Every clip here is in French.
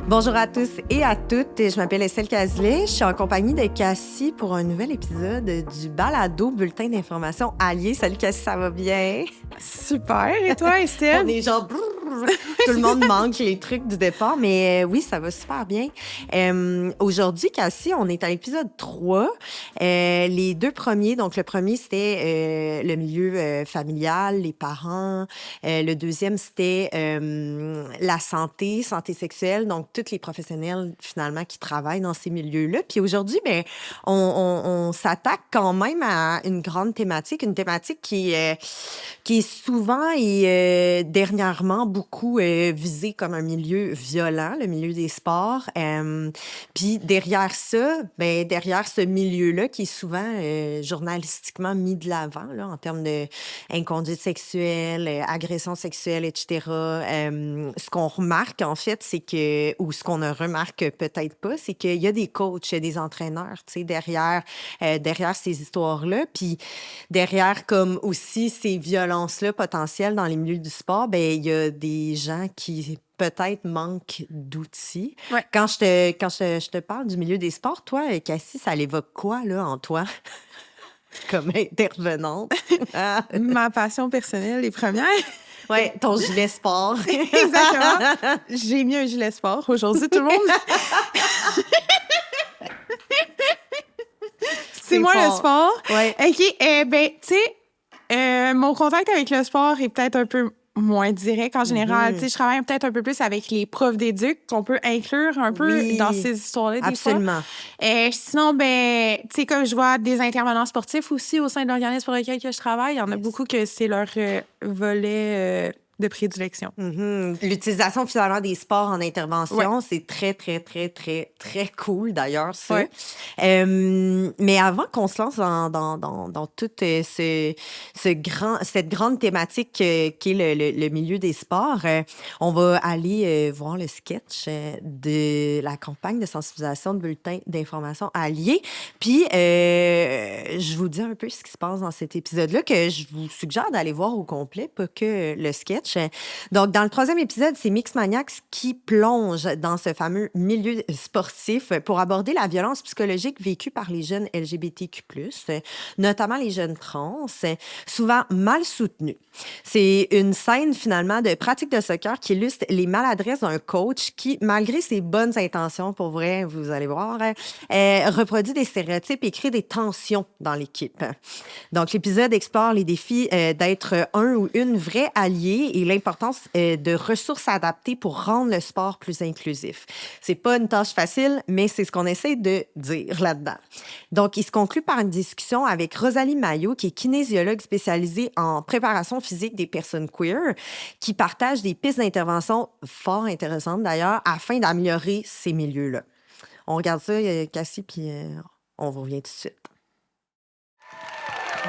Bonjour à tous et à toutes. Je m'appelle Estelle Cazelet. Je suis en compagnie de Cassie pour un nouvel épisode du Balado Bulletin d'information allié. Salut Cassie, ça va bien? Super. Et toi, Estelle? On est genre... Tout le monde manque les trucs du départ, mais oui, ça va super bien. Aujourd'hui, Cassie, on est à l'épisode 3. Les deux premiers, donc le premier, c'était le milieu familial, les parents. Le deuxième, c'était la santé sexuelle, donc tous les professionnels, finalement, qui travaillent dans ces milieux-là. Puis aujourd'hui, ben, on s'attaque quand même à une grande thématique, une thématique qui est souvent et dernièrement beaucoup visée comme un milieu violent, le milieu des sports. Puis derrière ça, ben derrière ce milieu-là qui est souvent journalistiquement mis de l'avant là, en termes de inconduite sexuelle, agression sexuelle, etc. Ce qu'on remarque en fait, c'est que, ou ce qu'on ne remarque peut-être pas, c'est qu'il y a des coachs, des entraîneurs, tu sais, derrière ces histoires-là. Puis derrière comme aussi ces violences-là potentielles dans les milieux du sport, ben il y a des gens qui peut-être manquent d'outils. Ouais. Quand je te parle du milieu des sports, toi, Cassie, ça l'évoque quoi, là, en toi, comme intervenante? Ma passion personnelle, les premières. Oui, ton gilet sport. Exactement. J'ai mis un gilet sport. Aujourd'hui, tout le monde... C'est moi fort. le sport. Ouais. OK. Ben, tu sais, mon contact avec le sport est peut-être un peu moins direct en général. Tu sais, je travaille peut-être un peu plus avec les profs d'éduc qu'on peut inclure un peu Oui, dans ces histoires-là des absolument. fois. Sinon, ben, tu sais, comme je vois des intervenants sportifs aussi au sein de l'organisme pour lequel que je travaille, il y en a beaucoup que c'est leur volet de prédilection. Mm-hmm. L'utilisation finalement des sports en intervention, Ouais. c'est très, très, très, très, très cool d'ailleurs, ça. Ouais. Mais avant qu'on se lance dans toute cette grande thématique qui est le milieu des sports, on va aller voir le sketch de la campagne de sensibilisation de bulletin d'information alliés. Puis, je vous dis un peu ce qui se passe dans cet épisode-là, que je vous suggère d'aller voir au complet, pas que le sketch. Donc, dans le troisième épisode, c'est Mixmaniacs qui plonge dans ce fameux milieu sportif pour aborder la violence psychologique vécue par les jeunes LGBTQ+, notamment les jeunes trans, souvent mal soutenus. C'est une scène, finalement, de pratique de soccer qui illustre les maladresses d'un coach qui, malgré ses bonnes intentions, pour vrai, vous allez voir, reproduit des stéréotypes et crée des tensions dans l'équipe. Donc, l'épisode explore les défis d'être un ou une vraie alliée et l'importance de ressources adaptées pour rendre le sport plus inclusif. C'est pas une tâche facile, mais c'est ce qu'on essaie de dire là-dedans. Donc, il se conclut par une discussion avec Rosalie Maillot, qui est kinésiologue spécialisée en préparation physique des personnes queer, qui partage des pistes d'intervention fort intéressantes d'ailleurs, afin d'améliorer ces milieux-là. On regarde ça, Cassie, puis on vous revient tout de suite.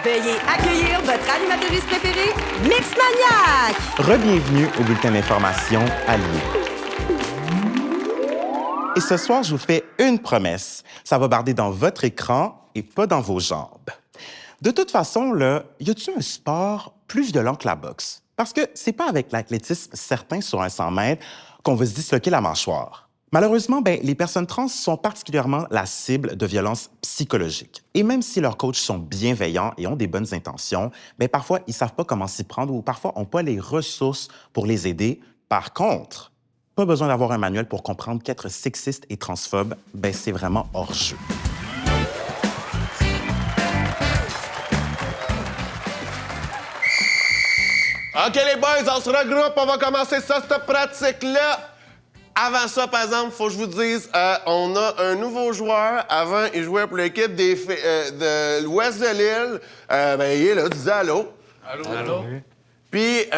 Veuillez accueillir votre animatrice préférée, Mixmaniacs! Re-bienvenue au bulletin d'information allié. Et ce soir, je vous fais une promesse. Ça va barder dans votre écran et pas dans vos jambes. De toute façon, là, y a-t-il un sport plus violent que la boxe? Parce que c'est pas avec l'athlétisme certain sur un 100 mètres qu'on va se disloquer la mâchoire. Malheureusement, les personnes trans sont particulièrement la cible de violences psychologiques. Et même si leurs coachs sont bienveillants et ont des bonnes intentions, parfois, ils savent pas comment s'y prendre ou parfois n'ont pas les ressources pour les aider. Par contre, pas besoin d'avoir un manuel pour comprendre qu'être sexiste et transphobe, c'est vraiment hors jeu. OK, les boys, on se regroupe, on va commencer ça, cette pratique-là. Avant ça, par exemple, faut que je vous dise, on a un nouveau joueur. Avant, il jouait pour l'équipe de l'ouest de l'île. Il est là, disais allô. Allô? Puis,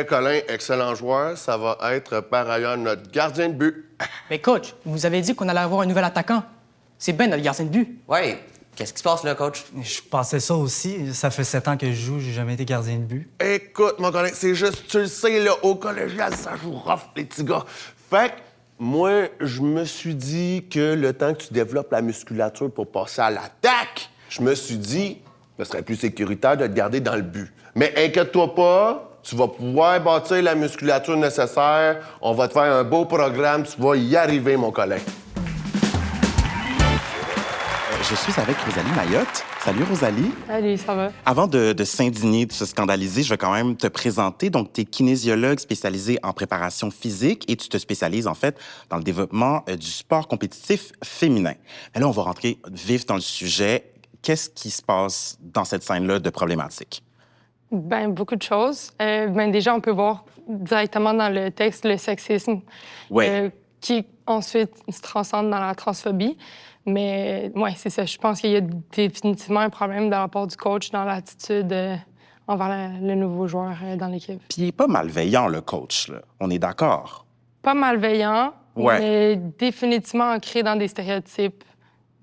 Colin, excellent joueur. Ça va être, par ailleurs, notre gardien de but. Mais coach, vous avez dit qu'on allait avoir un nouvel attaquant. C'est Ben, notre gardien de but. Ouais. Qu'est-ce qui se passe là, coach? Je pensais ça aussi. Ça fait 7 ans que je joue, j'ai jamais été gardien de but. Écoute, mon Colin, c'est juste, tu le sais, là, au collégial, ça joue rough, les petits gars. Fait que, moi, je me suis dit que le temps que tu développes la musculature pour passer à l'attaque, je me suis dit, ce serait plus sécuritaire de te garder dans le but. Mais inquiète-toi pas, Tu vas pouvoir bâtir la musculature nécessaire. On va te faire un beau programme. Tu vas y arriver, mon collègue. Je suis avec Rosalie Mayotte. Salut, Rosalie. Salut, ça va? Avant de s'indigner, de se scandaliser, je vais quand même te présenter. Donc, tu es kinésiologue spécialisée en préparation physique et tu te spécialises, en fait, dans le développement du sport compétitif féminin. Mais là, on va rentrer vif dans le sujet. Qu'est-ce qui se passe dans cette scène-là de problématique? Ben, beaucoup de choses. Déjà, on peut voir directement dans le texte le sexisme, Ouais. qui ensuite se transcende dans la transphobie. Mais ouais, c'est ça. Je pense qu'il y a définitivement un problème de la part du coach dans l'attitude envers le nouveau joueur dans l'équipe. Puis il est pas malveillant, le coach, là. On est d'accord? Pas malveillant, Ouais. mais définitivement ancré dans des stéréotypes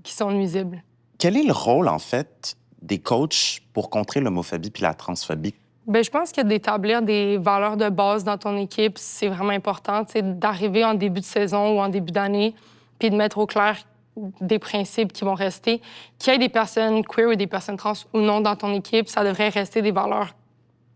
qui sont nuisibles. Quel est le rôle, en fait, des coachs pour contrer l'homophobie puis la transphobie? Bien, je pense que d'établir des valeurs de base dans ton équipe, c'est vraiment important. C'est d'arriver en début de saison ou en début d'année, puis de mettre au clair des principes qui vont rester. Qu'il y ait des personnes queer ou des personnes trans ou non dans ton équipe, ça devrait rester des valeurs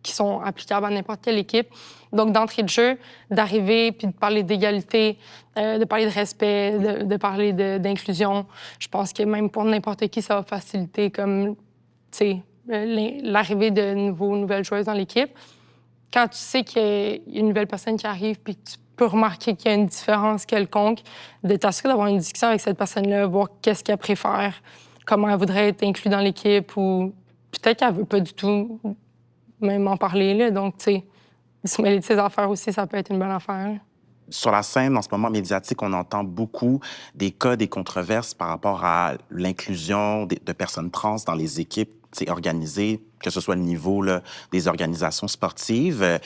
qui sont applicables à n'importe quelle équipe. Donc, d'entrée de jeu, d'arriver puis de parler d'égalité, de parler de respect, de parler d'inclusion. Je pense que même pour n'importe qui, ça va faciliter comme, tu sais, l'arrivée de nouvelles joueuses dans l'équipe. Quand tu sais qu'il y a une nouvelle personne qui arrive puis que tu peux remarquer qu'il y a une différence quelconque, de t'assurer d'avoir une discussion avec cette personne-là, voir qu'est-ce qu'elle préfère, comment elle voudrait être inclue dans l'équipe ou peut-être qu'elle veut pas du tout même en parler, là. Donc, tu sais, se mêler de ses affaires aussi, ça peut être une bonne affaire. Sur la scène, en ce moment médiatique, on entend beaucoup des cas, des controverses par rapport à l'inclusion de personnes trans dans les équipes organisées, que ce soit le niveau là, des organisations sportives.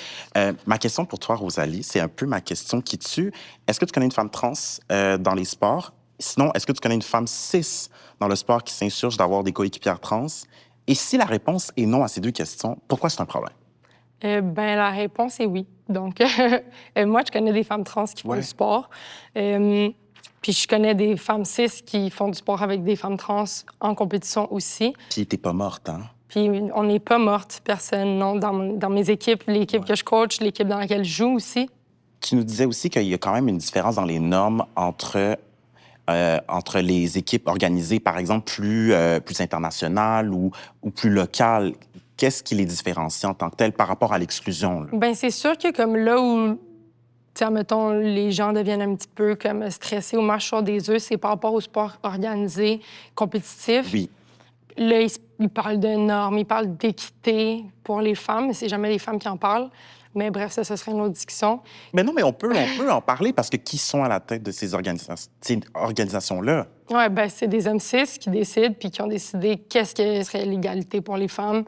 Ma question pour toi, Rosalie, c'est un peu ma question qui tue. Est-ce que tu connais une femme trans dans les sports? Sinon, est-ce que tu connais une femme cis dans le sport qui s'insurge d'avoir des coéquipières trans? Et si la réponse est non à ces deux questions, pourquoi c'est un problème? La réponse est oui. Donc, moi, je connais des femmes trans qui font du sport. Puis je connais des femmes cis qui font du sport avec des femmes trans en compétition aussi. Puis t'es pas morte, hein? Puis on n'est pas morte, personne, non. Dans mes équipes, l'équipe que je coach, l'équipe dans laquelle je joue aussi. Tu nous disais aussi qu'il y a quand même une différence dans les normes entre les équipes organisées, par exemple, plus internationales ou plus locales. Qu'est-ce qui les différencie en tant que telles par rapport à l'exclusion? Bien, c'est sûr que comme là où, mettons, les gens deviennent un petit peu comme stressés ou marchent sur des œufs, c'est par rapport au sport organisé, compétitif. Oui. Là, ils parlent de normes, ils parlent d'équité pour les femmes, mais c'est jamais les femmes qui en parlent. Mais bref, ça serait une autre discussion. Mais non, mais on peut en parler parce que qui sont à la tête de ces organisations-là? Oui, bien, c'est des hommes cis qui décident puis qui ont décidé qu'est-ce que serait l'égalité pour les femmes.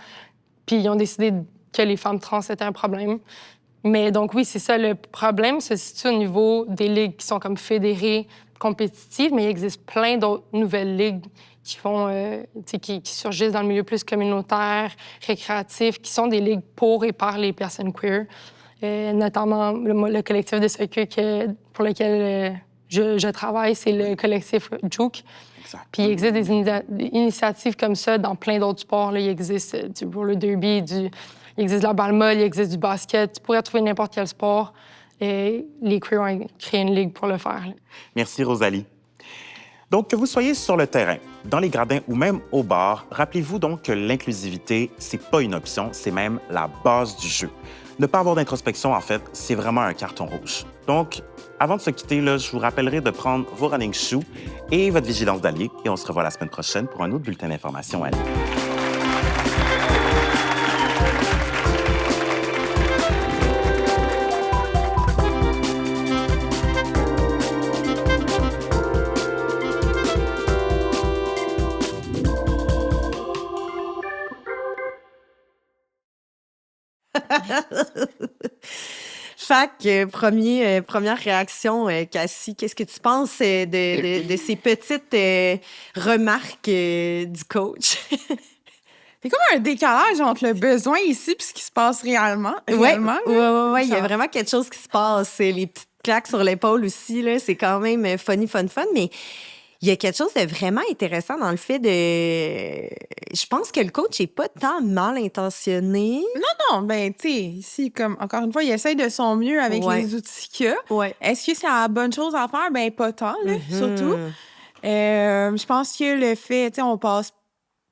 Puis ils ont décidé que les femmes trans étaient un problème. Mais donc oui, c'est ça. Le problème se situe au niveau des ligues qui sont comme fédérées, compétitives, mais il existe plein d'autres nouvelles ligues qui font, qui surgissent dans le milieu plus communautaire, récréatif, qui sont des ligues pour et par les personnes queer. Notamment le collectif de soccer pour lequel je travaille, c'est le collectif Juke. Exact. Puis il existe des initiatives comme ça dans plein d'autres sports. Là. Il existe du roller derby, il existe de la balle molle, il existe du basket. Tu pourrais trouver n'importe quel sport. Et les queers ont créé une ligue pour le faire. Là. Merci, Rosalie. Donc, que vous soyez sur le terrain, dans les gradins ou même au bar, rappelez-vous donc que l'inclusivité, c'est pas une option, c'est même la base du jeu. Ne pas avoir d'introspection, en fait, c'est vraiment un carton rouge. Donc, avant de se quitter, là, je vous rappellerai de prendre vos running shoes et votre vigilance d'allié. Et on se revoit la semaine prochaine pour un autre bulletin d'information à lire. Première réaction, Cassie, qu'est-ce que tu penses de ces petites remarques du coach? C'est comme un décalage entre le besoin ici et ce qui se passe réellement. Oui, il y a vraiment quelque chose qui se passe. Les petites claques sur l'épaule aussi, là, c'est quand même funny, fun, mais Il y a quelque chose de vraiment intéressant dans le fait de... Je pense que le coach n'est pas tant mal intentionné. Non, ben, tu sais, ici, comme, encore une fois, il essaye de son mieux avec Ouais. les outils qu'il a. Ouais. Est-ce que c'est la bonne chose à faire? Ben, pas tant, là, Mhm. surtout. Je pense que le fait, tu sais, on passe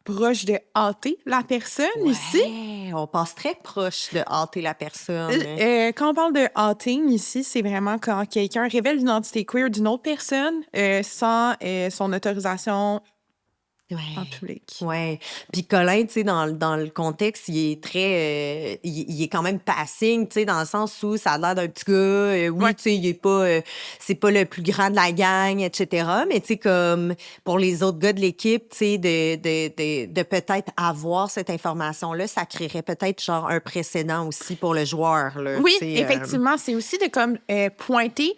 proche de hâter la personne ici. Ouais, on passe très proche de hâter la personne. Quand on parle de hâting ici, c'est vraiment quand quelqu'un révèle l'identité queer d'une autre personne sans son autorisation en public. Ouais. Puis Colin, tu sais, dans le contexte, il est très... il est quand même passing, tu sais, dans le sens où ça a l'air d'un petit gars. Oui, Ouais. tu sais, il est pas... c'est pas le plus grand de la gang, etc. Mais tu sais, comme pour les autres gars de l'équipe, tu sais, de peut-être avoir cette information-là, ça créerait peut-être genre un précédent aussi pour le joueur, là. Oui, tu sais, effectivement. C'est aussi de comme pointer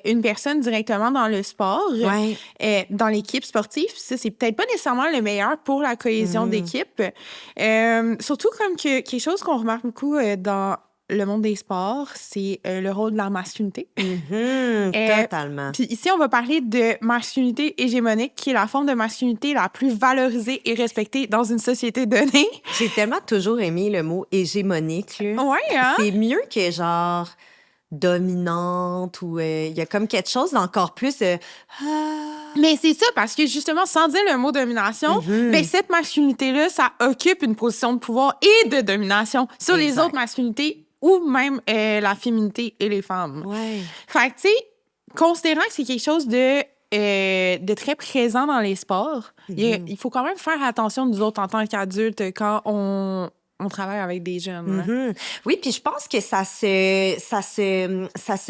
une personne directement dans le sport, Ouais. dans l'équipe sportive. Ça, c'est peut-être pas nécessairement le meilleur pour la cohésion d'équipe. Surtout comme que quelque chose qu'on remarque beaucoup dans le monde des sports, c'est le rôle de la masculinité. Totalement. Puis ici, on va parler de masculinité hégémonique, qui est la forme de masculinité la plus valorisée et respectée dans une société donnée. J'ai tellement toujours aimé le mot hégémonique, là. Ouais, hein? C'est mieux que genre dominante ou il y a comme quelque chose d'encore plus Mais c'est ça, parce que justement, sans dire le mot domination, ben, cette masculinité-là, ça occupe une position de pouvoir et de domination sur les Exact. autres masculinités ou même la féminité et les femmes. Ouais. Fait que, tu sais, considérant que c'est quelque chose de très présent dans les sports, il faut quand même faire attention, nous autres, en tant qu'adultes, quand on travaille avec des jeunes. Hein. Oui, puis je pense que ça se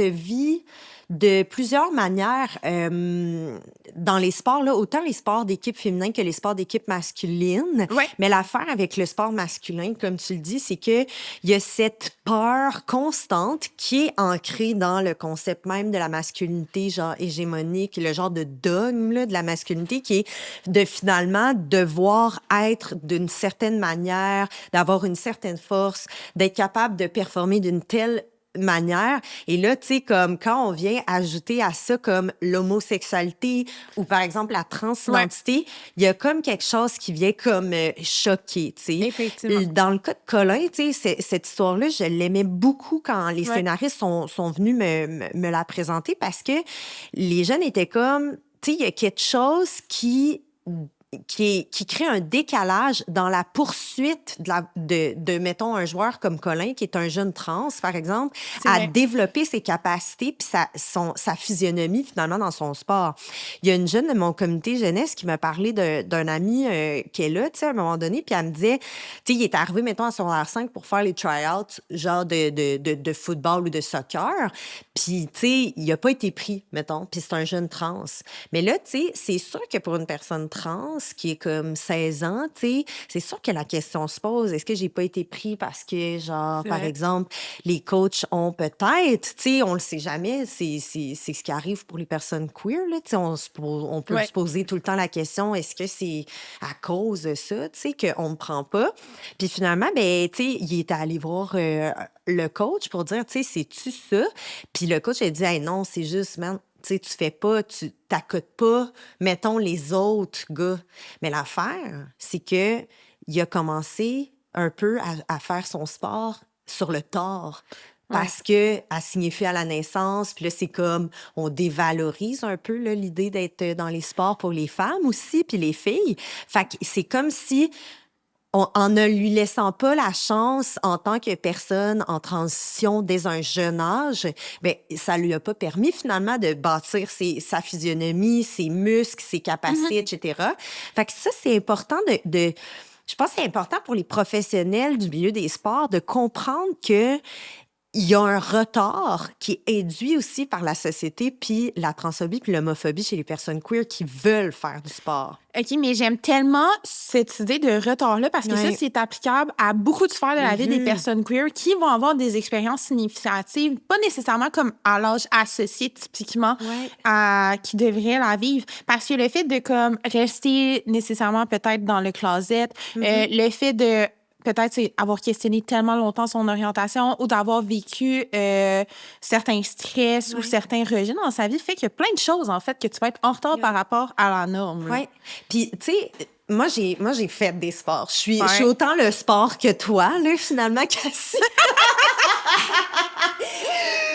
vit de plusieurs manières dans les sports, là, autant les sports d'équipe féminin que les sports d'équipe masculine. Ouais. Mais l'affaire avec le sport masculin, comme tu le dis, c'est que il y a cette peur constante qui est ancrée dans le concept même de la masculinité, genre hégémonique, le genre de dogme là, de la masculinité qui est de finalement devoir être d'une certaine manière, d'avoir une certaine force, d'être capable de performer d'une telle manière. Et là, tu sais, comme quand on vient ajouter à ça comme l'homosexualité ou par exemple la transidentité, il y a comme quelque chose qui vient comme choquer, tu sais. Effectivement. Dans le cas de Colin, tu sais, cette histoire-là, je l'aimais beaucoup quand les scénaristes sont venus me la présenter parce que les jeunes étaient comme, tu sais, il y a quelque chose qui crée un décalage dans la poursuite de mettons, un joueur comme Colin, qui est un jeune trans, par exemple, à développer ses capacités puis sa physionomie, finalement, dans son sport. Il y a une jeune de mon comité jeunesse qui m'a parlé d'un ami qui est là, tu sais, à un moment donné, puis elle me disait, tu sais, il est arrivé, mettons, à secondaire 5 pour faire les try-outs, genre de football ou de soccer, puis, tu sais, il n'a pas été pris, mettons, puis c'est un jeune trans. Mais là, tu sais, c'est sûr que pour une personne trans, qui est comme 16 ans, tu sais, c'est sûr que la question se pose. Est-ce que j'ai pas été pris parce que, genre, par exemple, les coachs ont peut-être, tu sais, on le sait jamais, c'est ce qui arrive pour les personnes queer, là, tu sais, on peut se poser tout le temps la question, est-ce que c'est à cause de ça, tu sais, qu'on me prend pas? Puis finalement, ben, tu sais, il était allé voir le coach pour dire, tu sais, c'est-tu ça? Puis le coach a dit, hey, non, c'est juste, man, tu sais, tu fais pas, tu t'accotes pas, mettons, les autres gars. Mais l'affaire, c'est que il a commencé un peu à faire son sport sur le tort. Parce que à signifier à la naissance, puis là, c'est comme, on dévalorise un peu là, l'idée d'être dans les sports pour les femmes aussi, puis les filles. Fait que c'est comme si... en ne lui laissant pas la chance en tant que personne en transition dès un jeune âge, ben ça lui a pas permis finalement de bâtir sa physionomie, ses muscles, ses capacités, etc. Fait que ça, c'est important je pense que c'est important pour les professionnels du milieu des sports de comprendre que il y a un retard qui est induit aussi par la société, puis la transphobie, puis l'homophobie chez les personnes queer qui veulent faire du sport. OK, mais j'aime tellement cette idée de retard-là parce que ça, c'est applicable à beaucoup de sphères de la vie des personnes queer qui vont avoir des expériences significatives, pas nécessairement comme à l'âge associé typiquement à qui devraient la vivre. Parce que le fait de comme rester nécessairement peut-être dans le closet, le fait de peut-être c'est avoir questionné tellement longtemps son orientation ou d'avoir vécu certains stress ou certains rejets dans sa vie, fait qu'il y a plein de choses, en fait, que tu vas être en retard par rapport à la norme. Oui. Puis, tu sais, moi, j'ai fait des sports. Je suis autant le sport que toi, là, finalement, Cassie.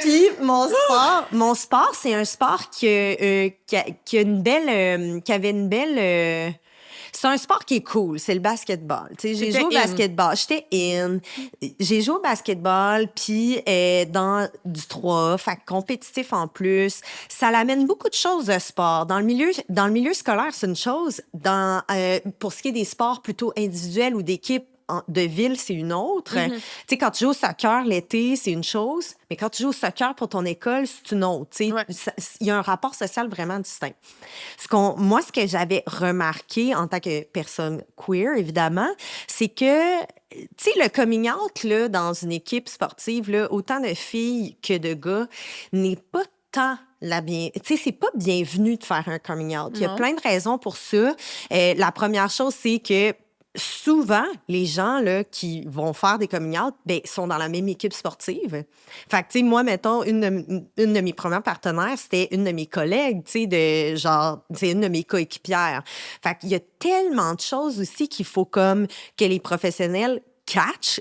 Puis, mon sport, c'est un sport qui avait une belle... c'est un sport qui est cool, c'est le basketball. Tu sais, j'ai joué au basketball, j'étais in. J'ai joué au basketball, puis dans du 3, fait que compétitif en plus. Ça l'amène beaucoup de choses de sport. Dans le milieu scolaire, c'est une chose. Pour ce qui est des sports plutôt individuels ou d'équipe, de ville, c'est une autre. Tu sais, quand tu joues au soccer l'été, c'est une chose, mais quand tu joues au soccer pour ton école, c'est une autre. Tu sais, il y a un rapport social vraiment distinct. Moi, ce que j'avais remarqué en tant que personne queer, évidemment, c'est que, tu sais, le coming out, là, dans une équipe sportive, là, autant de filles que de gars, n'est pas tant tu sais, c'est pas bienvenu de faire un coming out. Il y a plein de raisons pour ça. La première chose, c'est que souvent, les gens là, qui vont faire des coming out, sont dans la même équipe sportive. Fait que, tu sais, moi, mettons, une de mes premières partenaires, c'était une de mes collègues, tu sais, c'est une de mes coéquipières. Fait qu'il y a tellement de choses aussi qu'il faut comme que les professionnels catch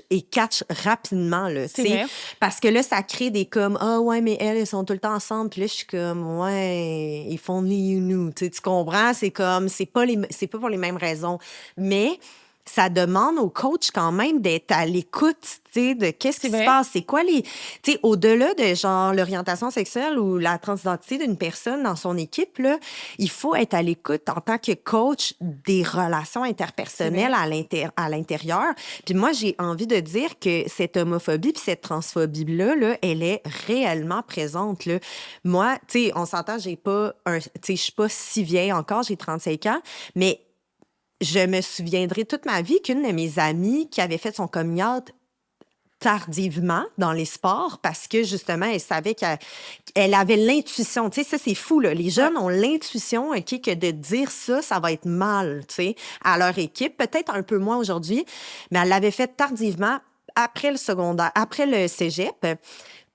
rapidement, là, tu sais. Parce que là, ça crée des comme, ouais, mais elles sont tout le temps ensemble. Puis là, je suis comme, ouais, ils font ni nous. Tu comprends? C'est comme, c'est pas pour les mêmes raisons. Mais ça demande au coach quand même d'être à l'écoute, tu sais, de qu'est-ce qui se passe. C'est quoi tu sais, au-delà de genre l'orientation sexuelle ou la transidentité d'une personne dans son équipe, là, il faut être à l'écoute en tant que coach des relations interpersonnelles à l'intérieur. Puis moi, j'ai envie de dire que cette homophobie puis cette transphobie-là, là, elle est réellement présente, là. Moi, tu sais, on s'entend, tu sais, je suis pas si vieille encore, j'ai 35 ans, mais je me souviendrai toute ma vie qu'une de mes amies qui avait fait son coming out tardivement dans les sports parce que, justement, elle savait qu'elle avait l'intuition. Tu sais, ça, c'est fou, là. Les jeunes ont l'intuition, OK, que de dire ça, ça va être mal, tu sais, à leur équipe. Peut-être un peu moins aujourd'hui, mais elle l'avait fait tardivement après le secondaire, après le cégep.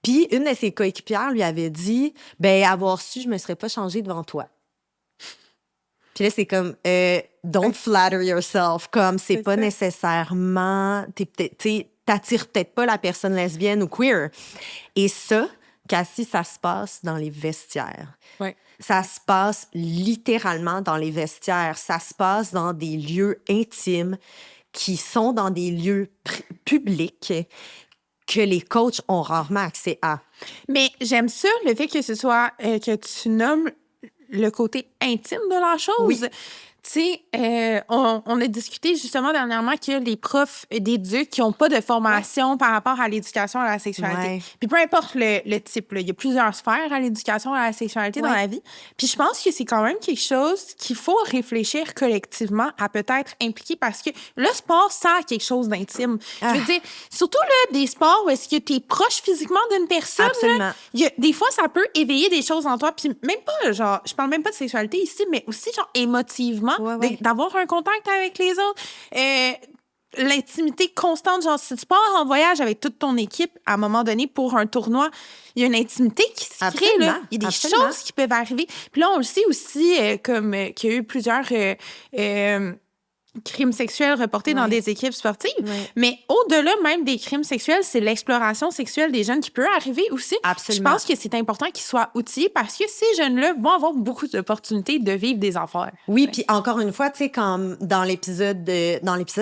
Puis, une de ses coéquipières lui avait dit, avoir su, je me serais pas changée devant toi. Puis là, c'est comme, don't flatter yourself, comme c'est pas nécessairement, t'attires peut-être pas la personne lesbienne ou queer. Et ça, Cassie, ça se passe dans les vestiaires. Ouais. Ça se passe littéralement dans les vestiaires. Ça se passe dans des lieux intimes qui sont dans des lieux publics que les coachs ont rarement accès à. Mais j'aime ça, le fait que ce soit, que tu nommes le côté intime de la chose. Oui. Tu sais, on a discuté justement dernièrement que les profs d'éduc qui n'ont pas de formation par rapport à l'éducation à la sexualité. Ouais. Puis peu importe le type, là, il y a plusieurs sphères à l'éducation à la sexualité dans la vie. Puis je pense que c'est quand même quelque chose qu'il faut réfléchir collectivement à peut-être impliquer parce que le sport sert quelque chose d'intime. Je veux dire, surtout là, des sports où est-ce que tu es proche physiquement d'une personne. Absolument. Là, des fois, ça peut éveiller des choses en toi. Puis même pas, genre, je parle même pas de sexualité ici, mais aussi, genre, émotivement. D'avoir un contact avec les autres. L'intimité constante, genre, si tu pars en voyage avec toute ton équipe, à un moment donné, pour un tournoi, il y a une intimité qui se crée, là. Il y a des choses qui peuvent arriver. Puis là, on le sait aussi, comme qu'il y a eu plusieurs crimes sexuels reportés dans des équipes sportives. Mais au-delà même des crimes sexuels, c'est l'exploration sexuelle des jeunes qui peut arriver aussi. Absolument. Je pense que c'est important qu'ils soient outillés parce que ces jeunes-là vont avoir beaucoup d'opportunités de vivre des affaires. Oui, puis encore une fois, tu sais, comme dans l'épisode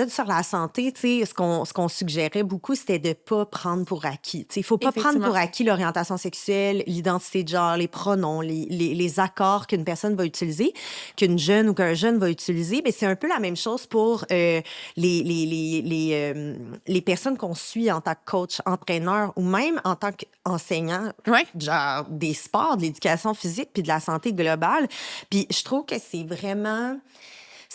sur la santé, tu sais, ce qu'on suggérait beaucoup, c'était de pas prendre pour acquis. Tu sais, il faut pas prendre pour acquis l'orientation sexuelle, l'identité de genre, les pronoms, les accords qu'une personne va utiliser, qu'une jeune ou qu'un jeune va utiliser. Mais c'est un peu la même chose pour les personnes qu'on suit en tant que coach, entraîneur ou même en tant qu'enseignant, genre des sports, de l'éducation physique puis de la santé globale. Puis je trouve que c'est vraiment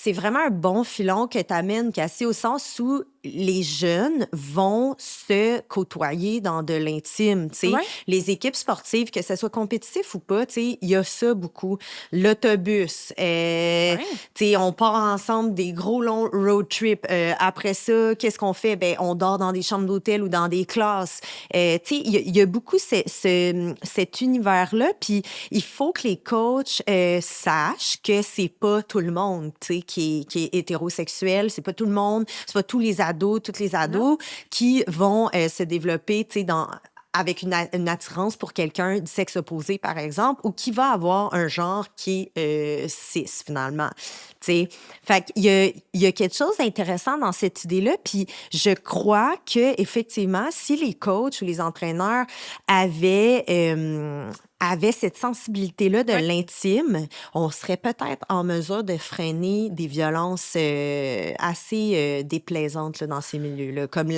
c'est vraiment un bon filon que tu amènes, Cassie, au sens où les jeunes vont se côtoyer dans de l'intime, tu sais. Ouais. Les équipes sportives, que ce soit compétitif ou pas, tu sais, il y a ça beaucoup. L'autobus, tu sais, on part ensemble des gros longs road trips. Après ça, qu'est-ce qu'on fait? Ben, on dort dans des chambres d'hôtel ou dans des classes. Tu sais, il y a beaucoup cet univers-là, puis il faut que les coachs sachent que c'est pas tout le monde, tu sais, qui est hétérosexuel, c'est pas tout le monde, c'est pas tous les ados, toutes les ados qui vont se développer, tu sais, avec une attirance pour quelqu'un du sexe opposé, par exemple, ou qui va avoir un genre qui est cis, finalement. T'sais. Fait qu'il y a quelque chose d'intéressant dans cette idée-là, puis je crois que effectivement, si les coachs ou les entraîneurs avaient cette sensibilité-là de l'intime, on serait peut-être en mesure de freiner des violences assez déplaisantes là, dans ces milieux-là, comme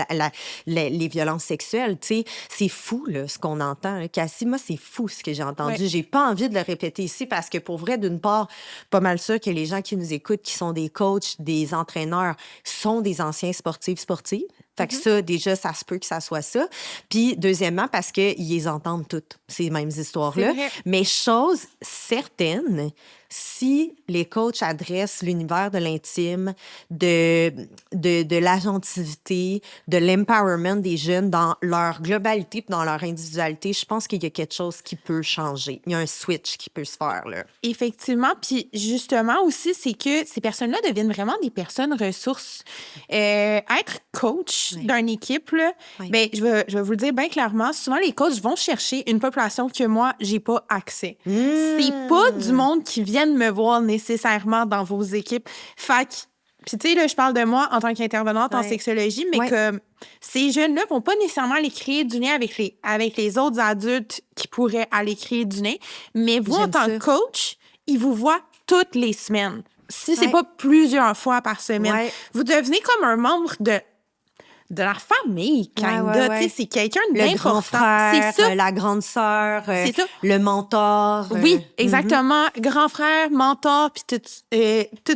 les violences sexuelles. T'sais. C'est fou là, ce qu'on entend. Là. Cassie, moi, c'est fou ce que j'ai entendu. J'ai pas envie de le répéter ici parce que pour vrai, d'une part, pas mal sûr que les gens qui nous écoutent, qui sont des coachs, des entraîneurs, sont des anciens sportifs. Fait que ça, déjà, ça se peut que ça soit ça. Puis, deuxièmement, parce qu'ils les entendent toutes, ces mêmes histoires-là. Mais chose certaine, si les coachs adressent l'univers de l'intime, de l'agentivité, de l'empowerment des jeunes dans leur globalité et dans leur individualité, je pense qu'il y a quelque chose qui peut changer. Il y a un switch qui peut se faire, là. Effectivement. Puis justement aussi, c'est que ces personnes-là deviennent vraiment des personnes ressources. Être coach d'une équipe, là, ben, je vais vous le dire bien clairement, souvent les coachs vont chercher une population que moi, j'ai pas accès. C'est pas du monde qui viennent me voir nécessairement dans vos équipes. Fait que, puis tu sais, là, je parle de moi en tant qu'intervenante en sexologie, mais comme ces jeunes-là vont pas nécessairement aller créer du lien avec les autres adultes qui pourraient aller créer du lien, mais vous, en tant que coach, ils vous voient toutes les semaines. Si c'est pas plusieurs fois par semaine, vous devenez comme un membre de la famille, c'est quelqu'un d'important. Le grand frère, c'est ça. La grande sœur, c'est ça. Le mentor. Oui, exactement. Grand frère, mentor, puis tout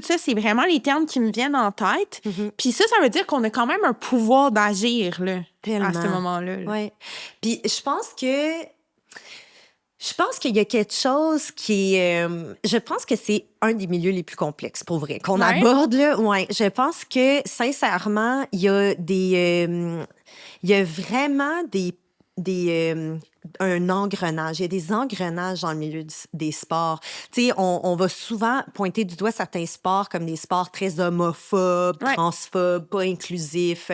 ça, c'est vraiment les termes qui me viennent en tête. Puis ça veut dire qu'on a quand même un pouvoir d'agir là, à ce moment-là. Oui. Puis je pense qu'il y a quelque chose qui est... je pense que c'est un des milieux les plus complexes, pour vrai, qu'on aborde, là. Ouais. Je pense que, sincèrement, il y a vraiment un engrenage. Il y a des engrenages dans le milieu des sports. Tu sais, on va souvent pointer du doigt certains sports comme des sports très homophobes, transphobes, pas inclusifs,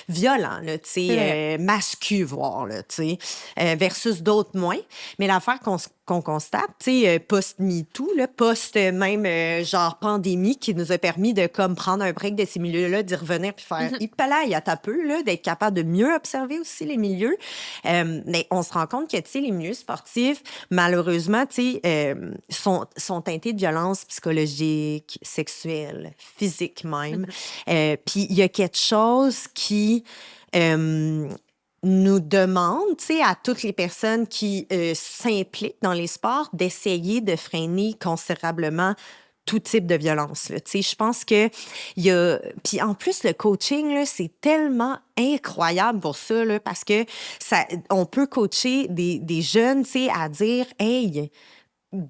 violents, là, tu sais, masculins, voire, là, tu sais, versus d'autres moins. Mais l'affaire qu'on constate, tu sais, post-MeToo, là, post-même genre pandémie qui nous a permis de comme prendre un break de ces milieux-là, d'y revenir puis faire il à ta peu, là, d'être capable de mieux observer aussi les milieux. Mais on se rend compte que, tu sais, les milieux sportifs, malheureusement, tu sais, sont teintés de violences psychologiques, sexuelles, physiques même. Puis il y a quelque chose qui... nous demande, tu sais, à toutes les personnes qui s'impliquent dans les sports, d'essayer de freiner considérablement tout type de violence. Tu sais, je pense que il y a... Puis en plus, le coaching, là, c'est tellement incroyable pour ça, là, parce que on peut coacher des jeunes, tu sais, à dire « Hey,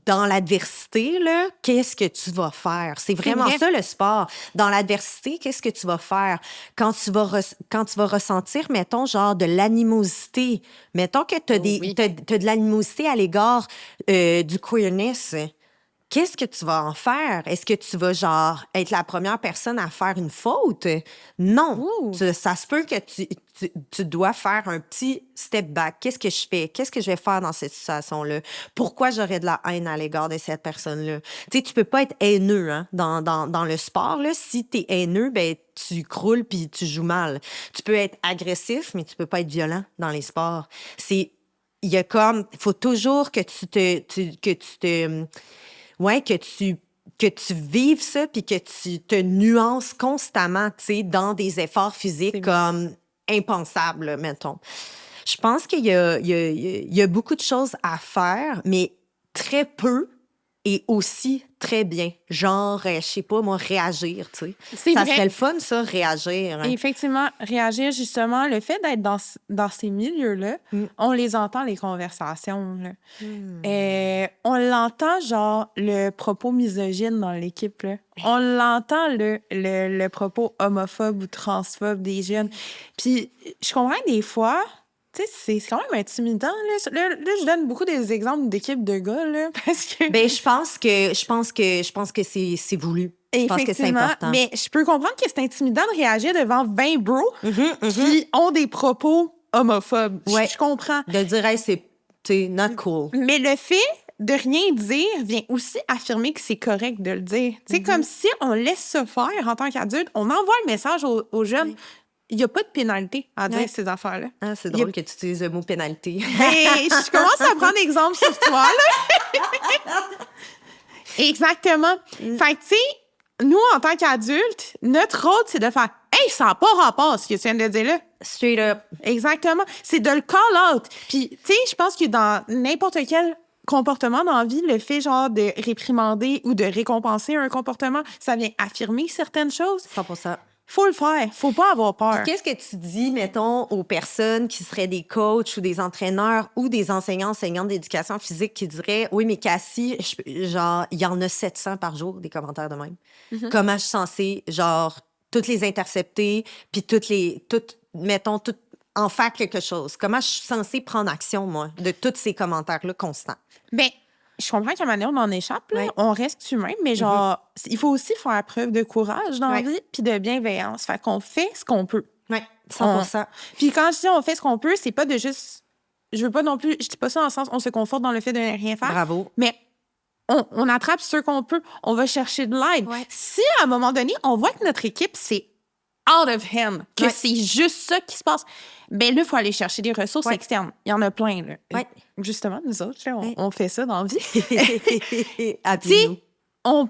dans l'adversité, là, qu'est-ce que tu vas faire? » C'est vraiment ça, le sport. Dans l'adversité, qu'est-ce que tu vas faire? Quand tu vas ressentir, mettons, genre de l'animosité, mettons que t'as de l'animosité à l'égard du queerness, qu'est-ce que tu vas en faire? Est-ce que tu vas, genre, être la première personne à faire une faute? Non. Ça se peut que tu dois faire un petit step back. Qu'est-ce que je fais? Qu'est-ce que je vais faire dans cette situation-là? Pourquoi j'aurais de la haine à l'égard de cette personne-là? Tu sais, tu peux pas être haineux, hein, dans le sport, là. Si t'es haineux, ben, tu croules puis tu joues mal. Tu peux être agressif, mais tu peux pas être violent dans les sports. Il y a comme... faut toujours que tu vives ça puis que tu te nuances constamment, tu sais, dans des efforts physiques comme impensables, mettons. Je pense qu'il y a beaucoup de choses à faire, mais très peu est aussi très bien. Genre, je sais pas, moi, réagir, tu sais. C'est Ça vrai. serait le fun, ça, réagir. Et effectivement, réagir, justement, le fait d'être dans ces milieux-là, on les entend, les conversations. Là. On l'entend, genre, le propos misogyne dans l'équipe. Là. On l'entend, le propos homophobe ou transphobe des jeunes. Puis, je comprends que des fois, tu sais, c'est quand même intimidant. Là, je donne beaucoup des exemples d'équipes de gars, là, parce que... Ben, je pense que c'est voulu. Je pense que c'est Effectivement, important. mais je peux comprendre que c'est intimidant de réagir devant 20 bros qui ont des propos homophobes. Ouais. Je comprends. De dire, hey, c'est, tu sais, not cool. Mais le fait de rien dire vient aussi affirmer que c'est correct de le dire. C'est comme si on laisse ça faire en tant qu'adulte, on envoie le message aux jeunes. Il n'y a pas de pénalité à dire ces affaires-là. Ah, c'est drôle que tu utilises le mot pénalité. Mais je commence à prendre exemple sur toi, là. Exactement. Fait que, tu sais, nous, en tant qu'adultes, notre rôle, c'est de faire « Hey, ça n'a pas rapport, ce que tu viens de dire là. » Straight up. Exactement. C'est de le call out. Puis, tu sais, je pense que dans n'importe quel comportement dans la vie, le fait, genre, de réprimander ou de récompenser un comportement, ça vient affirmer certaines choses. 100%. Faut le faire. Faut pas avoir peur. Qu'est-ce que tu dis, mettons, aux personnes qui seraient des coachs ou des entraîneurs ou des enseignantes d'éducation physique qui diraient « Oui, mais Cassie, genre, il y en a 700 par jour, des commentaires de même. Comment je suis censée, genre, toutes les intercepter, puis mettons, en faire quelque chose? Comment je suis censée prendre action, moi, de tous ces commentaires-là constants? » Ben, je comprends qu'à un moment donné, on en échappe, là. Ouais. On reste humain, mais genre, il faut aussi faire preuve de courage dans la Ouais. vie puis de bienveillance. Fait qu'on fait ce qu'on peut. Oui, 100%. Puis quand je dis on fait ce qu'on peut, c'est pas de juste... Je veux pas non plus... Je dis pas ça dans le sens on se conforte dans le fait de ne rien faire. Bravo. Mais on attrape ce qu'on peut. On va chercher de l'aide. Ouais. Si, à un moment donné, on voit que notre équipe, c'est out of hand, que Ouais. c'est juste ça qui se passe, ben là, il faut aller chercher des ressources Ouais. externes. Il y en a plein, là. Ouais. Justement, nous autres, là, Ouais. on fait ça dans la vie. Appelez-nous. on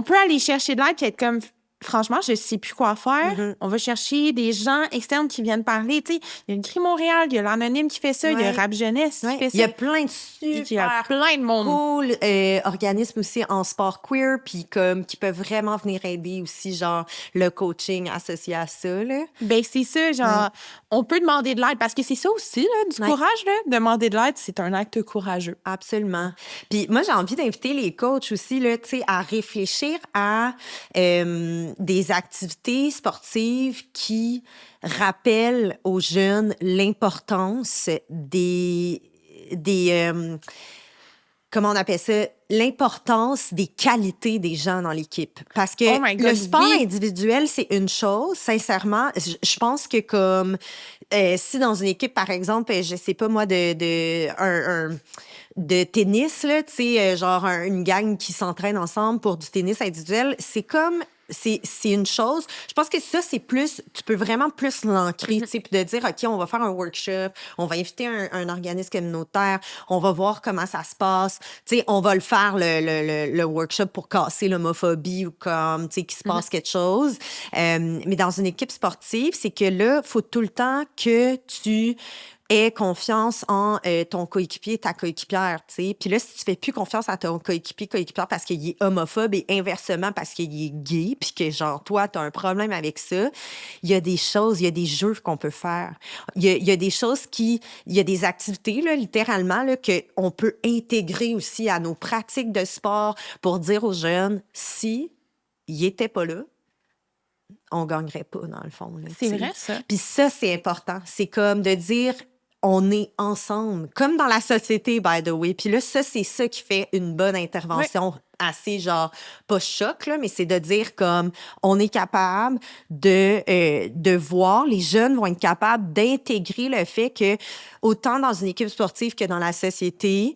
peut aller chercher de l'aide et être comme, franchement, je sais plus quoi faire. On va chercher des gens externes qui viennent parler. Tu sais, il y a le Cri Montréal, il y a l'Anonyme qui fait ça, il y a Ouais. Rap Jeunesse qui Ouais. fait ça. Il y a plein de Il y a super plein de monde. cool organismes aussi en sport queer, puis comme qui peuvent vraiment venir aider aussi, genre le coaching associé à ça, là. Ben, c'est ça, genre, on peut demander de l'aide parce que c'est ça aussi, là, du Ouais. courage, là. Demander de l'aide, c'est un acte courageux. Absolument. Puis moi, j'ai envie d'inviter les coachs aussi, là, tu sais, à réfléchir à des activités sportives qui rappellent aux jeunes l'importance des comment on appelle ça? L'importance des qualités des gens dans l'équipe. Parce que Oh my God, le sport oui. individuel, c'est une chose. Sincèrement, je pense que comme si dans une équipe, par exemple, je sais pas moi, de tennis, là, tu sais, genre une gang qui s'entraîne ensemble pour du tennis individuel, c'est comme... C'est une chose. Je pense que ça, c'est plus... Tu peux vraiment plus l'ancrer, tu sais, puis de dire, OK, on va faire un workshop, on va inviter un organisme communautaire, on va voir comment ça se passe. Tu sais, on va le faire, le workshop pour casser l'homophobie ou comme, tu sais, qu'il se passe quelque chose. Mais dans une équipe sportive, c'est que là, il faut tout le temps que tu aie confiance en ton coéquipier, ta coéquipière, tu sais. Puis là, si tu fais plus confiance à ton coéquipière parce qu'il est homophobe et inversement parce qu'il est gay, puis que, genre, toi, tu as un problème avec ça, il y a des choses, il y a des jeux qu'on peut faire. Il y a des choses il y a des activités, là, littéralement, là, qu'on peut intégrer aussi à nos pratiques de sport pour dire aux jeunes, si il était pas là, on gagnerait pas, dans le fond. Là, C'est tu sais. vrai, ça. Puis ça, c'est important. C'est comme de dire, on est ensemble, comme dans la société, by the way. Puis là, ça, c'est ça qui fait une bonne intervention assez, genre, pas choc, là, mais c'est de dire comme, on est capable de voir, les jeunes vont être capables d'intégrer le fait que, autant dans une équipe sportive que dans la société,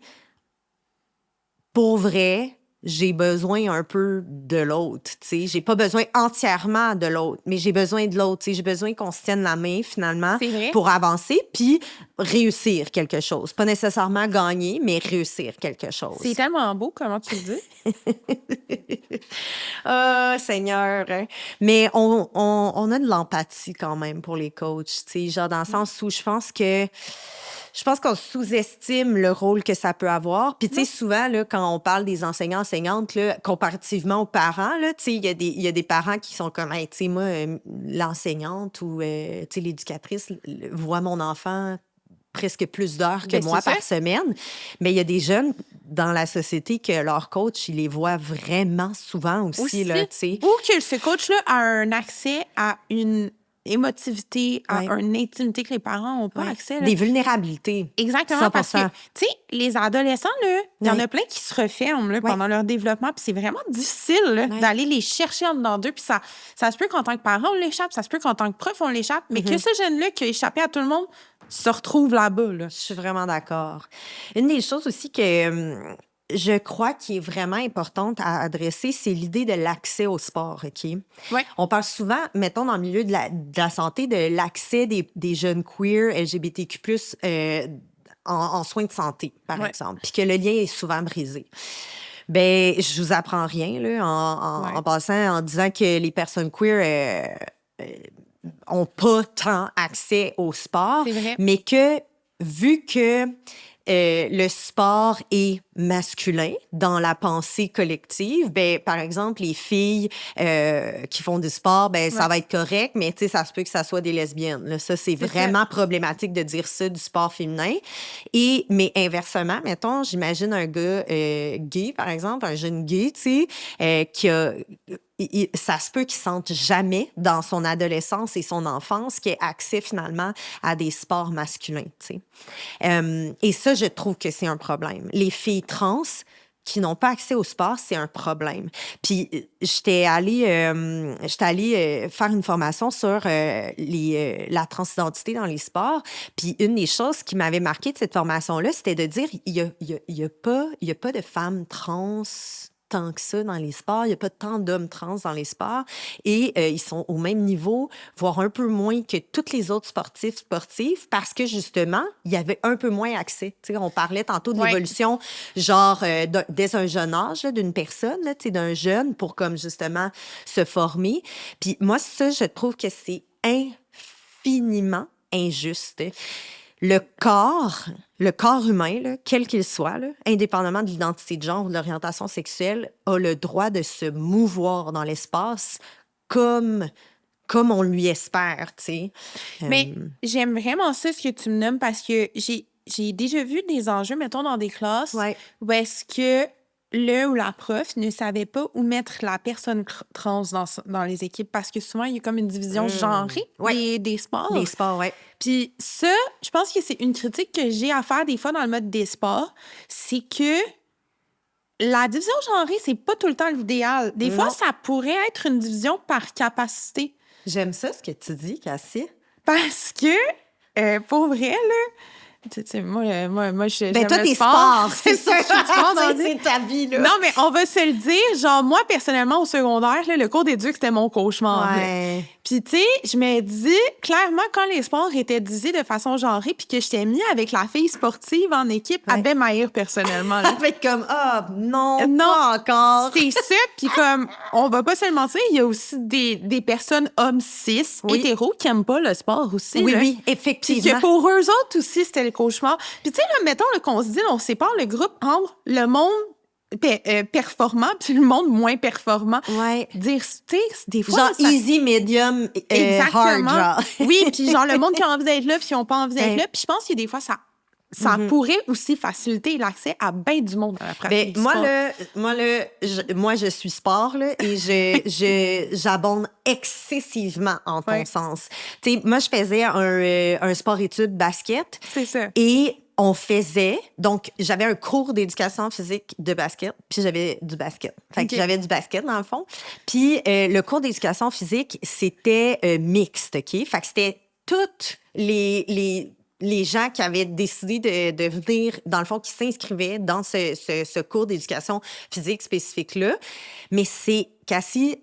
pour vrai, j'ai besoin un peu de l'autre, tu sais. J'ai pas besoin entièrement de l'autre, mais j'ai besoin de l'autre, tu sais. J'ai besoin qu'on se tienne la main, finalement, C'est vrai. pour avancer puis réussir quelque chose. Pas nécessairement gagner, mais réussir quelque chose. C'est tellement beau, comment tu le dis. Seigneur. Hein. Mais on a de l'empathie quand même pour les coachs, tu sais, genre dans le sens où je pense qu'on sous-estime le rôle que ça peut avoir. Puis, tu sais, souvent, là, quand on parle des enseignants-enseignantes, là, comparativement aux parents, là, tu sais, il y a des parents qui sont comme, hey, tu sais, moi, l'enseignante ou, tu sais, l'éducatrice voit mon enfant presque plus d'heures que Ben, moi c'est par semaine. Mais il y a des jeunes dans la société que leur coach, il les voit vraiment souvent aussi, là, tu sais. Ou que ce coach-là a un accès à une émotivité, à une intimité que les parents n'ont pas accès. Là. Des vulnérabilités. Exactement, 100%. parce que, tu sais, les adolescents, là, il y en Ouais. a plein qui se referment là, pendant leur développement, puis c'est vraiment difficile là, d'aller les chercher en dedans d'eux, puis ça se peut qu'en tant que parent, on l'échappe, ça se peut qu'en tant que prof, on l'échappe, mais que ce jeune-là qui a échappé à tout le monde se retrouve là-bas. Là. Je suis vraiment d'accord. Une des choses aussi que je crois qui est vraiment importante à adresser, c'est l'idée de l'accès au sport, OK? Ouais. On parle souvent, mettons, dans le milieu de la santé, de l'accès des jeunes queer, LGBTQ+, en soins de santé, par exemple, puis que le lien est souvent brisé. Ben, je vous apprends rien, là, en passant, en disant que les personnes queer ont pas tant accès au sport, C'est vrai. mais que, vu que le sport est masculin dans la pensée collective, ben, par exemple, les filles qui font du sport, ben, ça va être correct, mais tu sais, ça se peut que ça soit des lesbiennes. Là, ça, c'est vraiment problématique de dire ça du sport féminin. Mais inversement, mettons, j'imagine un gars gay, par exemple, un jeune gay, tu sais, qui a... ça se peut qu'il sente jamais dans son adolescence et son enfance qu'il ait accès finalement à des sports masculins, tu sais. Et ça, je trouve que c'est un problème. Les filles trans qui n'ont pas accès au sport, c'est un problème. Puis j'étais allée faire une formation sur la transidentité dans les sports. Puis une des choses qui m'avait marqué de cette formation-là, c'était de dire il y a pas de femmes trans tant que ça dans les sports. Il n'y a pas tant d'hommes trans dans les sports. Et ils sont au même niveau, voire un peu moins que tous les autres sportives, parce que, justement, il y avait un peu moins accès. Tu sais, on parlait tantôt de l'évolution, genre, dès un jeune âge, là, d'une personne, là, tu sais, d'un jeune, pour, comme, justement, se former. Puis moi, ça, je trouve que c'est infiniment injuste. Le corps humain, là, quel qu'il soit, là, indépendamment de l'identité de genre ou de l'orientation sexuelle, a le droit de se mouvoir dans l'espace comme on lui espère, tu sais. Mais j'aime vraiment ça, ce que tu me nommes, parce que j'ai déjà vu des enjeux, mettons, dans des classes où est-ce que le ou la prof ne savait pas où mettre la personne trans dans les équipes, parce que souvent, il y a comme une division genrée des sports. Des sports, oui. Puis ça, je pense que c'est une critique que j'ai à faire des fois dans le mode des sports, c'est que la division genrée, c'est pas tout le temps l'idéal. Des fois, ça pourrait être une division par capacité. J'aime ça, ce que tu dis, Cassie. Parce que, pour vrai, là, tu sais, moi, je. Ben, toi, le t'es sport. c'est ça. C'est ta vie, là. Non, mais on va se le dire. Genre, moi, personnellement, au secondaire, là, le cours d'éduc, c'était mon cauchemar. Ouais. Puis, tu sais, je me dis, clairement, quand les sports étaient divisés de façon genrée, puis que j'étais mis avec la fille sportive en équipe, elle devait m'haïr personnellement. Là. Fait comme, non, pas encore. C'est ça. Puis, comme, on va pas se le mentir, il y a aussi des personnes hommes cis, hétéros, qui aiment pas le sport aussi. Oui, là. oui, effectivement. Puis que pour eux autres aussi, c'était le cauchemar. Puis, tu sais, là, mettons là, qu'on se dit, on sépare le groupe entre le monde performant puis le monde moins performant. Ouais. Dire, tu sais, des fois... Genre easy, medium, exactement. hard, genre. Oui, puis genre le monde qui a envie d'être là puis qui n'a pas envie d'être là. Puis je pense que des fois, ça pourrait aussi faciliter l'accès à bien du monde dans la pratique du sport. Moi, je suis sport, là, et j'abonde excessivement en ton sens. Tu sais, moi, je faisais un sport-études basket. C'est ça. Et on faisait... Donc, j'avais un cours d'éducation physique de basket, puis j'avais du basket. Fait que j'avais du basket, dans le fond. Puis le cours d'éducation physique, c'était mixte, OK? Fait que c'était toutes les gens qui avaient décidé de venir, dans le fond, qui s'inscrivaient dans ce cours d'éducation physique spécifique-là. Mais c'est Cassie,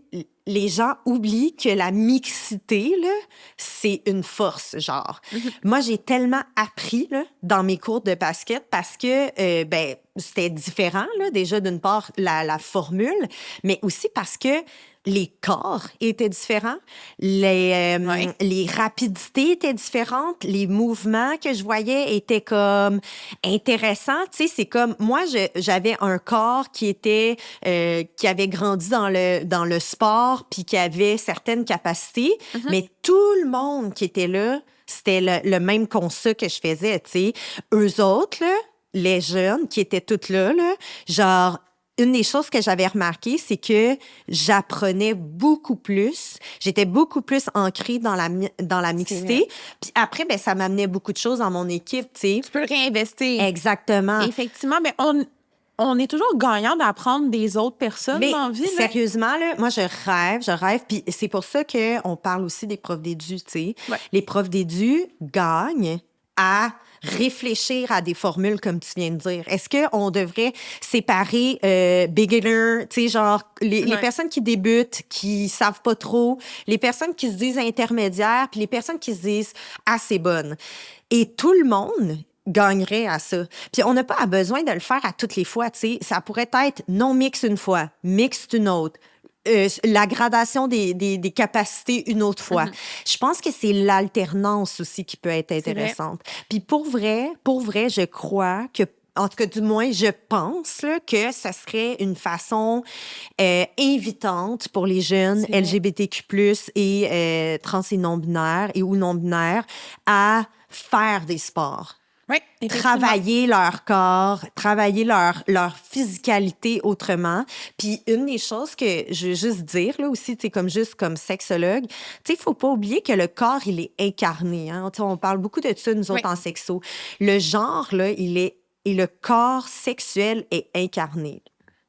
les gens oublient que la mixité, là, c'est une force, genre. Moi, j'ai tellement appris là, dans mes cours de basket parce que, ben, c'était différent, là, déjà, d'une part, la formule, mais aussi parce que les corps étaient différents, les rapidités étaient différentes, les mouvements que je voyais étaient comme intéressants. Tu sais, c'est comme, moi, j'avais un corps qui était, qui avait grandi dans le sport puis qui avait certaines capacités, mais tout le monde qui était là, c'était le même constat que je faisais, tu sais. Eux autres, là, les jeunes qui étaient toutes là, genre, une des choses que j'avais remarqué, c'est que j'apprenais beaucoup plus. J'étais beaucoup plus ancrée dans la mixité. Puis après, ben, ça m'amenait beaucoup de choses dans mon équipe, tu sais. Tu peux le réinvestir. Exactement. Effectivement, mais on est toujours gagnant d'apprendre des autres personnes Mais dans la vie. Là. sérieusement, là, moi, je rêve. Puis c'est pour ça qu'on parle aussi des profs d'édu, tu sais. Ouais. Les profs d'édu gagnent à réfléchir à des formules comme tu viens de dire. Est-ce qu'on devrait séparer beginner, tu sais, genre les personnes qui débutent, qui savent pas trop, les personnes qui se disent intermédiaires, puis les personnes qui se disent assez bonnes. Et tout le monde gagnerait à ça. Puis on n'a pas besoin de le faire à toutes les fois, tu sais. Ça pourrait être non mix une fois, mix une autre. La gradation des capacités une autre fois. Je pense que c'est l'alternance aussi qui peut être intéressante. Puis pour vrai, je crois que, en tout cas, du moins, je pense là, que ça serait une façon invitante pour les jeunes LGBTQ+, et trans et non-binaires ou non-binaires à faire des sports. Oui, Travailler leur corps, travailler leur physicalité autrement. Puis une des choses que je veux juste dire, là aussi, tu sais, comme sexologue, tu sais, il faut pas oublier que le corps, il est incarné. Hein? Tu sais, on parle beaucoup de ça, nous autres, en sexo. Le genre, là, et le corps sexuel est incarné.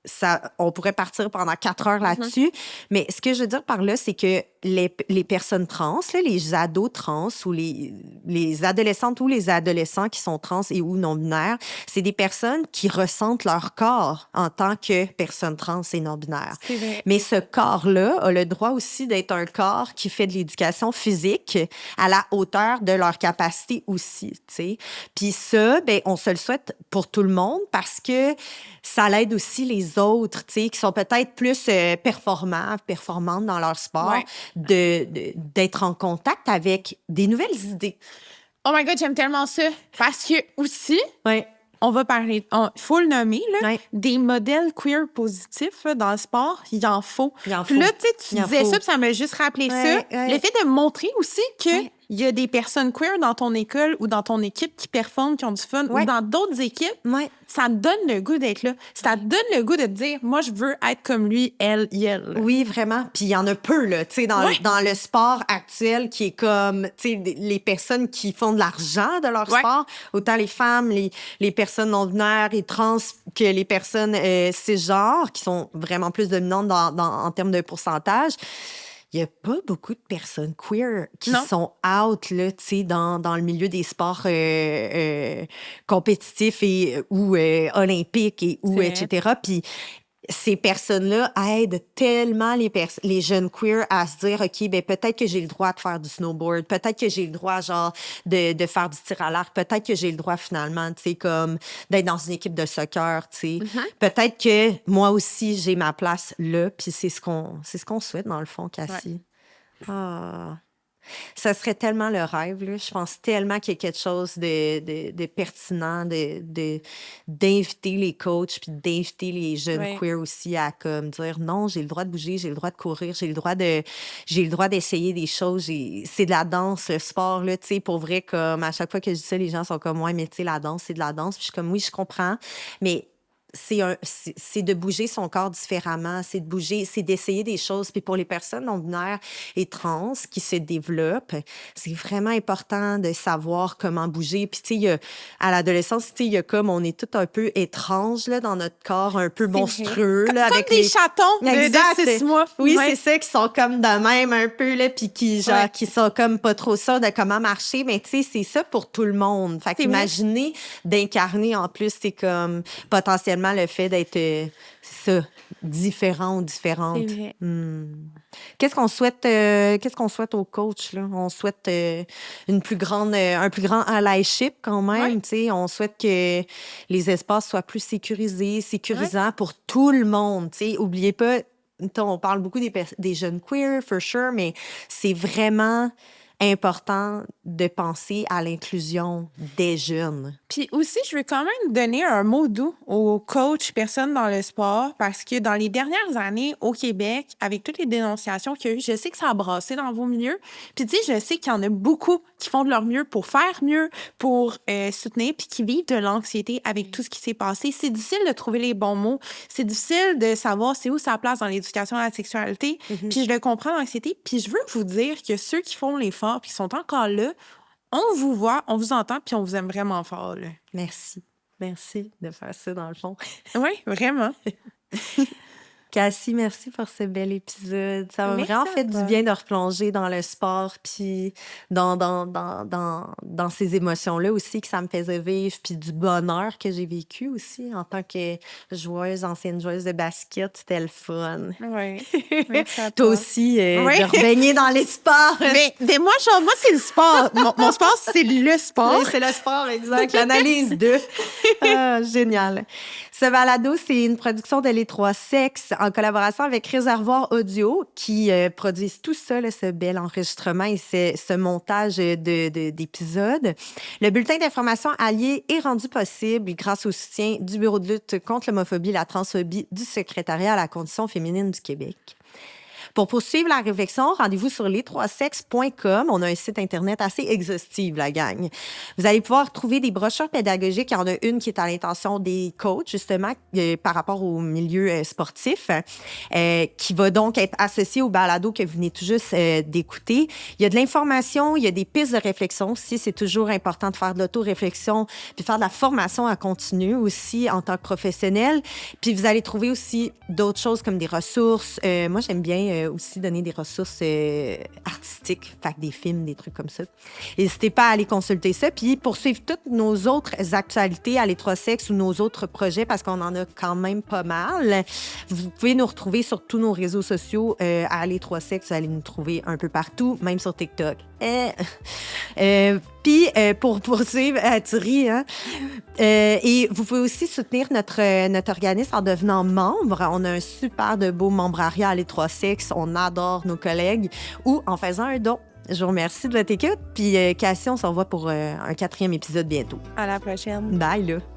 Ça, on pourrait partir pendant 4 heures là-dessus. Mais ce que je veux dire par là, c'est que les personnes trans, là, les ados trans ou les adolescentes ou les adolescents qui sont trans et ou non-binaires, c'est des personnes qui ressentent leur corps en tant que personne trans et non-binaire. Mais ce corps-là a le droit aussi d'être un corps qui fait de l'éducation physique à la hauteur de leur capacité aussi, tu sais. Puis ça, ben, on se le souhaite pour tout le monde parce que ça l'aide aussi les autres, tu sais, qui sont peut-être plus performantes dans leur sport, d'être en contact avec des nouvelles idées. Oh my God, j'aime tellement ça. Parce que aussi, Ouais. on va parler, il faut le nommer, là, Ouais. des modèles queer positifs là, dans le sport, il en faut. Il en Puis faut. là, tu sais, tu Il en disais faut. ça, puis ça m'a juste rappelé ça. Ouais. Le fait de montrer aussi que Ouais. il y a des personnes queer dans ton école ou dans ton équipe qui performent, qui ont du fun, ou dans d'autres équipes, Ouais. ça te donne le goût d'être là. Ça te donne le goût de te dire, moi, je veux être comme lui, elle. Oui, vraiment. Puis il y en a peu, là, tu sais, dans le sport actuel qui est comme, tu sais, les personnes qui font de l'argent de leur sport, autant les femmes, les personnes non-binaires et trans que les personnes cisgenres, qui sont vraiment plus dominantes en termes de pourcentage. Il n'y a pas beaucoup de personnes queer qui sont out, là, tu sais, dans le milieu des sports compétitifs ou olympiques etc. Puis ces personnes-là aident tellement les jeunes queer à se dire, OK, ben peut-être que j'ai le droit de faire du snowboard, peut-être que j'ai le droit, genre, de faire du tir à l'arc, peut-être que j'ai le droit, finalement, tu sais, comme d'être dans une équipe de soccer, tu sais. Peut-être que moi aussi, j'ai ma place là, puis c'est ce qu'on souhaite, dans le fond, Cassie. Ah... Ça serait tellement le rêve, là. Je pense tellement qu'il y a quelque chose de pertinent d'inviter les coachs puis d'inviter les jeunes queer aussi à comme dire non, j'ai le droit de bouger, j'ai le droit de courir, j'ai le droit d'essayer des choses. C'est de la danse, le sport, là, tu sais, pour vrai, comme à chaque fois que je dis ça, les gens sont comme ouais, mais tu sais, la danse, c'est de la danse. Puis je suis comme oui, je comprends, mais c'est de bouger son corps différemment, c'est d'essayer des choses. Puis pour les personnes non-binaires et trans qui se développent, c'est vraiment important de savoir comment bouger. Puis tu sais, à l'adolescence, tu sais, il y a comme, on est tout un peu étrange là, dans notre corps, un peu monstrueux. Là, comme avec des chatons de 6 mois. Oui, c'est ça, qui sont comme de même un peu, là, puis qui sont comme pas trop sûrs de comment marcher. Mais tu sais, c'est ça pour tout le monde. Fait qu'imaginez d'incarner en plus, c'est comme potentiellement simplement le fait d'être, c'est ça, différent ou différente. C'est vrai. Qu'est-ce qu'on souhaite aux coachs, là? On souhaite un plus grand allyship quand même. Ouais. Tu sais, on souhaite que les espaces soient plus sécurisants pour tout le monde. Tu sais, oubliez pas, on parle beaucoup des jeunes queer, for sure, mais c'est vraiment important de penser à l'inclusion des jeunes. Puis aussi, je veux quand même donner un mot doux aux coachs, personnes dans le sport, parce que dans les dernières années au Québec, avec toutes les dénonciations qu'il y a eu, je sais que ça a brassé dans vos milieux. Puis tu sais, je sais qu'il y en a beaucoup qui font de leur mieux pour faire mieux, pour soutenir, puis qui vivent de l'anxiété avec tout ce qui s'est passé. C'est difficile de trouver les bons mots. C'est difficile de savoir c'est où sa place dans l'éducation à la sexualité. Puis je le comprends, l'anxiété. Puis je veux vous dire que ceux qui font l'effort, puis qui sont encore là, on vous voit, on vous entend, puis on vous aime vraiment fort, là. Merci. Merci de faire ça, dans le fond. Oui, vraiment. Cassie, merci pour ce bel épisode. Ça m'a Merci vraiment à fait toi. du bien de replonger dans le sport, puis dans ces émotions-là aussi que ça me faisait vivre, puis du bonheur que j'ai vécu aussi en tant que ancienne joueuse de basket. C'était le fun. Oui. Merci à Toi toi. aussi, Oui. de rebaigner dans les sports. Mais moi, moi, c'est le sport. Mon sport, c'est le sport. Oui, c'est le sport, exact. L'analyse de. Ah, génial. Ce balado, c'est une production de Les Trois Sexes en collaboration avec Réservoir Audio qui produisent tout ça, là, ce bel enregistrement et ce montage d'épisodes. Le bulletin d'information allié est rendu possible grâce au soutien du Bureau de lutte contre l'homophobie et la transphobie du Secrétariat à la condition féminine du Québec. Pour poursuivre la réflexion, rendez-vous sur les3sexes.com. On a un site Internet assez exhaustif, la gang. Vous allez pouvoir trouver des brochures pédagogiques. Il y en a une qui est à l'intention des coachs, justement, par rapport au milieu sportif, qui va donc être associée au balado que vous venez tout juste d'écouter. Il y a de l'information, il y a des pistes de réflexion aussi. C'est toujours important de faire de l'auto-réflexion, puis faire de la formation à continu aussi en tant que professionnel. Puis vous allez trouver aussi d'autres choses comme des ressources. Moi, j'aime bien aussi donner des ressources artistiques, fait que des films, des trucs comme ça. N'hésitez pas à aller consulter ça. Puis pour suivre toutes nos autres actualités à Les Trois Sexes ou nos autres projets, parce qu'on en a quand même pas mal, vous pouvez nous retrouver sur tous nos réseaux sociaux à Les Trois Sexes. Vous allez nous trouver un peu partout, même sur TikTok. Puis, pour poursuivre, Thierry, hein, et vous pouvez aussi soutenir notre organisme en devenant membre. On a un super de beau membrariat à Les Trois Sexes. On adore nos collègues. Ou en faisant un don. Je vous remercie de votre écoute. Puis, Cassie, on se revoit pour un 4e épisode bientôt. À la prochaine. Bye, là.